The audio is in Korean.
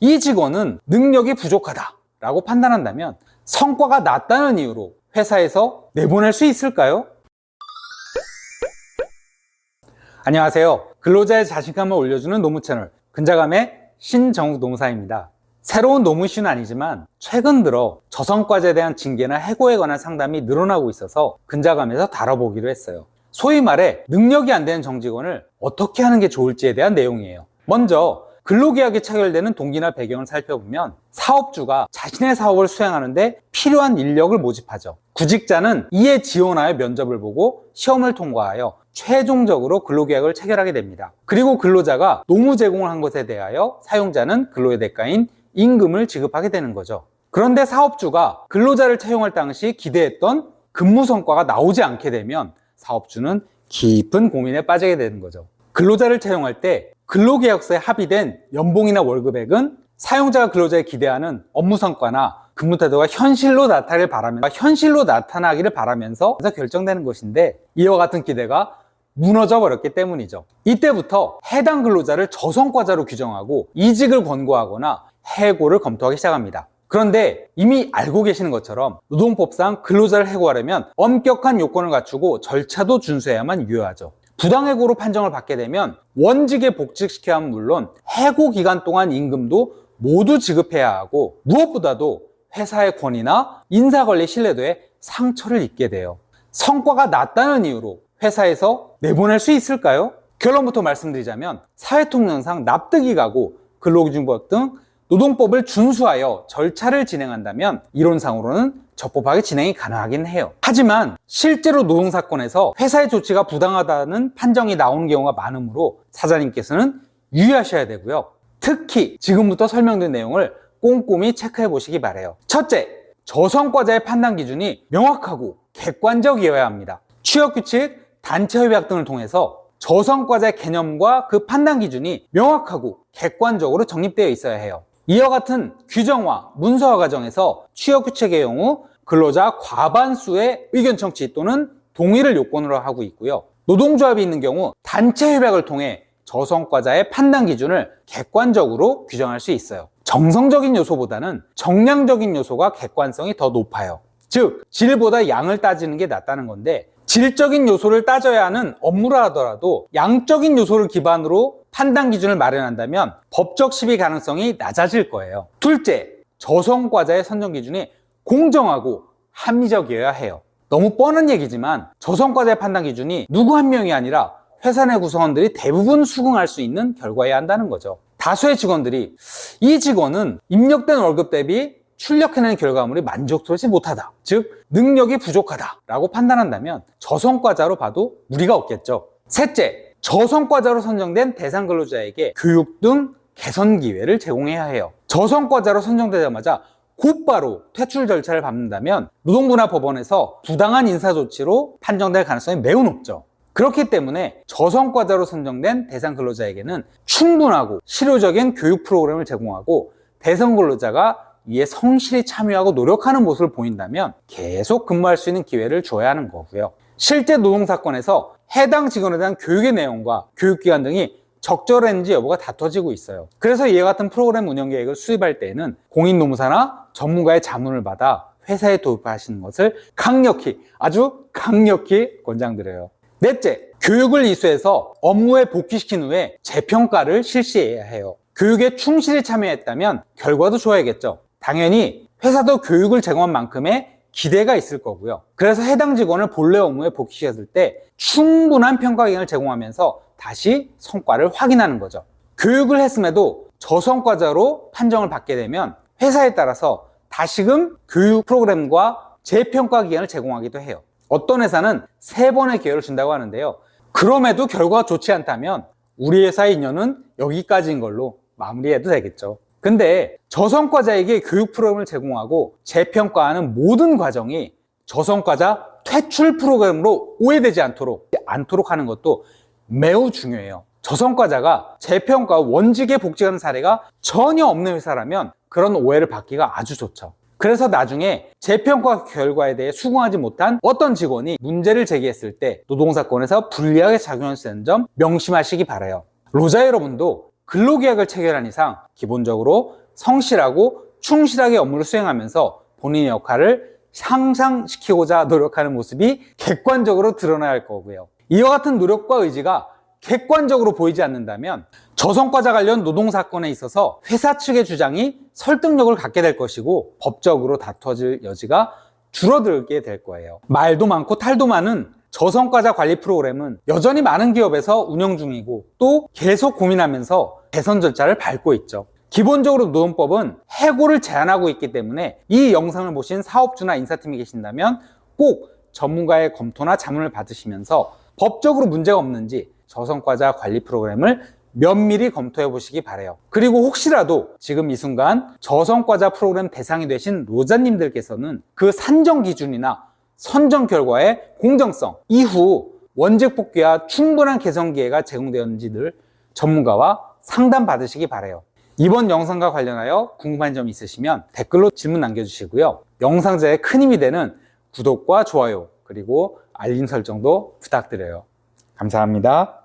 이 직원은 능력이 부족하다 라고 판단한다면 성과가 낮다는 이유로 회사에서 내보낼 수 있을까요? 안녕하세요. 근로자의 자신감을 올려주는 노무 채널 근자감의 신정욱 노무사입니다. 새로운 노무 이슈는 아니지만 최근 들어 저성과제에 대한 징계나 해고에 관한 상담이 늘어나고 있어서 근자감에서 다뤄보기로 했어요. 소위 말해 능력이 안 되는 정직원을 어떻게 하는 게 좋을지에 대한 내용이에요. 먼저 근로계약이 체결되는 동기나 배경을 살펴보면 사업주가 자신의 사업을 수행하는데 필요한 인력을 모집하죠. 구직자는 이에 지원하여 면접을 보고 시험을 통과하여 최종적으로 근로계약을 체결하게 됩니다. 그리고 근로자가 노무 제공을 한 것에 대하여 사용자는 근로의 대가인 임금을 지급하게 되는 거죠. 그런데 사업주가 근로자를 채용할 당시 기대했던 근무 성과가 나오지 않게 되면 사업주는 깊은 고민에 빠지게 되는 거죠. 근로자를 채용할 때 근로계약서에 합의된 연봉이나 월급액은 사용자가 근로자에 기대하는 업무 성과나 근무 태도가 현실로 나타나기를 바라면서 결정되는 것인데 이와 같은 기대가 무너져 버렸기 때문이죠. 이때부터 해당 근로자를 저성과자로 규정하고 이직을 권고하거나 해고를 검토하기 시작합니다. 그런데 이미 알고 계시는 것처럼 노동법상 근로자를 해고하려면 엄격한 요건을 갖추고 절차도 준수해야만 유효하죠. 부당해고로 판정을 받게 되면 원직에 복직시켜야 하면 물론 해고 기간 동안 임금도 모두 지급해야 하고 무엇보다도 회사의 권위나 인사관리 신뢰도에 상처를 입게 돼요. 성과가 낮다는 이유로 회사에서 내보낼 수 있을까요? 결론부터 말씀드리자면 사회통념상 납득이 가고 근로기준법 등 노동법을 준수하여 절차를 진행한다면 이론상으로는 적법하게 진행이 가능하긴 해요. 하지만 실제로 노동사건에서 회사의 조치가 부당하다는 판정이 나오는 경우가 많으므로 사장님께서는 유의하셔야 되고요. 특히 지금부터 설명된 내용을 꼼꼼히 체크해 보시기 바라요. 첫째, 저성과자의 판단 기준이 명확하고 객관적이어야 합니다. 취업규칙, 단체협약 등을 통해서 저성과자의 개념과 그 판단 기준이 명확하고 객관적으로 정립되어 있어야 해요. 이와 같은 규정화, 문서화 과정에서 취업규칙의 경우 근로자 과반수의 의견 청취 또는 동의를 요건으로 하고 있고요. 노동조합이 있는 경우 단체협약을 통해 저성과자의 판단 기준을 객관적으로 규정할 수 있어요. 정성적인 요소보다는 정량적인 요소가 객관성이 더 높아요. 즉, 질보다 양을 따지는 게 낫다는 건데 질적인 요소를 따져야 하는 업무라 하더라도 양적인 요소를 기반으로 판단 기준을 마련한다면 법적 시비 가능성이 낮아질 거예요. 둘째, 저성과자의 선정 기준이 공정하고 합리적이어야 해요. 너무 뻔한 얘기지만 저성과자의 판단 기준이 누구 한 명이 아니라 회사 내 구성원들이 대부분 수긍할 수 있는 결과여야 한다는 거죠. 다수의 직원들이 이 직원은 입력된 월급 대비 출력해낸 결과물이 만족스럽지 못하다, 즉 능력이 부족하다 라고 판단한다면 저성과자로 봐도 무리가 없겠죠. 셋째, 저성과자로 선정된 대상 근로자에게 교육 등 개선 기회를 제공해야 해요. 저성과자로 선정되자마자 곧바로 퇴출 절차를 밟는다면 노동부나 법원에서 부당한 인사조치로 판정될 가능성이 매우 높죠. 그렇기 때문에 저성과자로 선정된 대상 근로자에게는 충분하고 실효적인 교육 프로그램을 제공하고 대상 근로자가 이에 성실히 참여하고 노력하는 모습을 보인다면 계속 근무할 수 있는 기회를 줘야 하는 거고요. 실제 노동사건에서 해당 직원에 대한 교육의 내용과 교육기간 등이 적절했는지 여부가 다퉈지고 있어요. 그래서 이와 같은 프로그램 운영 계획을 수립할 때에는 공인노무사나 전문가의 자문을 받아 회사에 도입하시는 것을 아주 강력히 권장드려요. 넷째, 교육을 이수해서 업무에 복귀시킨 후에 재평가를 실시해야 해요. 교육에 충실히 참여했다면 결과도 좋아야겠죠. 당연히 회사도 교육을 제공한 만큼의 기대가 있을 거고요. 그래서 해당 직원을 본래 업무에 복귀시켰을 때 충분한 평가 기간을 제공하면서 다시 성과를 확인하는 거죠. 교육을 했음에도 저성과자로 판정을 받게 되면 회사에 따라서 다시금 교육 프로그램과 재평가 기간을 제공하기도 해요. 어떤 회사는 3번의 기회를 준다고 하는데요. 그럼에도 결과가 좋지 않다면 우리 회사의 인연은 여기까지인 걸로 마무리해도 되겠죠. 근데 저성과자에게 교육 프로그램을 제공하고 재평가하는 모든 과정이 저성과자 퇴출 프로그램으로 오해되지 않도록 하는 것도 매우 중요해요. 저성과자가 재평가 원직에 복직하는 사례가 전혀 없는 회사라면 그런 오해를 받기가 아주 좋죠. 그래서 나중에 재평가 결과에 대해 수긍하지 못한 어떤 직원이 문제를 제기했을 때 노동사건에서 불리하게 작용할 수 있는 점 명심하시기 바라요. 노자 여러분도 근로계약을 체결한 이상 기본적으로 성실하고 충실하게 업무를 수행하면서 본인의 역할을 향상시키고자 노력하는 모습이 객관적으로 드러나야 할 거고요. 이와 같은 노력과 의지가 객관적으로 보이지 않는다면 저성과자 관련 노동사건에 있어서 회사 측의 주장이 설득력을 갖게 될 것이고 법적으로 다투어질 여지가 줄어들게 될 거예요. 말도 많고 탈도 많은 저성과자 관리 프로그램은 여전히 많은 기업에서 운영 중이고 또 계속 고민하면서 개선 절차를 밟고 있죠. 기본적으로 노동법은 해고를 제한하고 있기 때문에 이 영상을 보신 사업주나 인사팀이 계신다면 꼭 전문가의 검토나 자문을 받으시면서 법적으로 문제가 없는지 저성과자 관리 프로그램을 면밀히 검토해 보시기 바라요. 그리고 혹시라도 지금 이 순간 저성과자 프로그램 대상이 되신 노자님들께서는 그 산정 기준이나 선정 결과의 공정성, 이후 원직 복귀와 충분한 개선 기회가 제공되었는지를 전문가와 상담 받으시기 바라요. 이번 영상과 관련하여 궁금한 점 있으시면 댓글로 질문 남겨주시고요. 영상 제작에 큰 힘이 되는 구독과 좋아요 그리고 알림 설정도 부탁드려요. 감사합니다.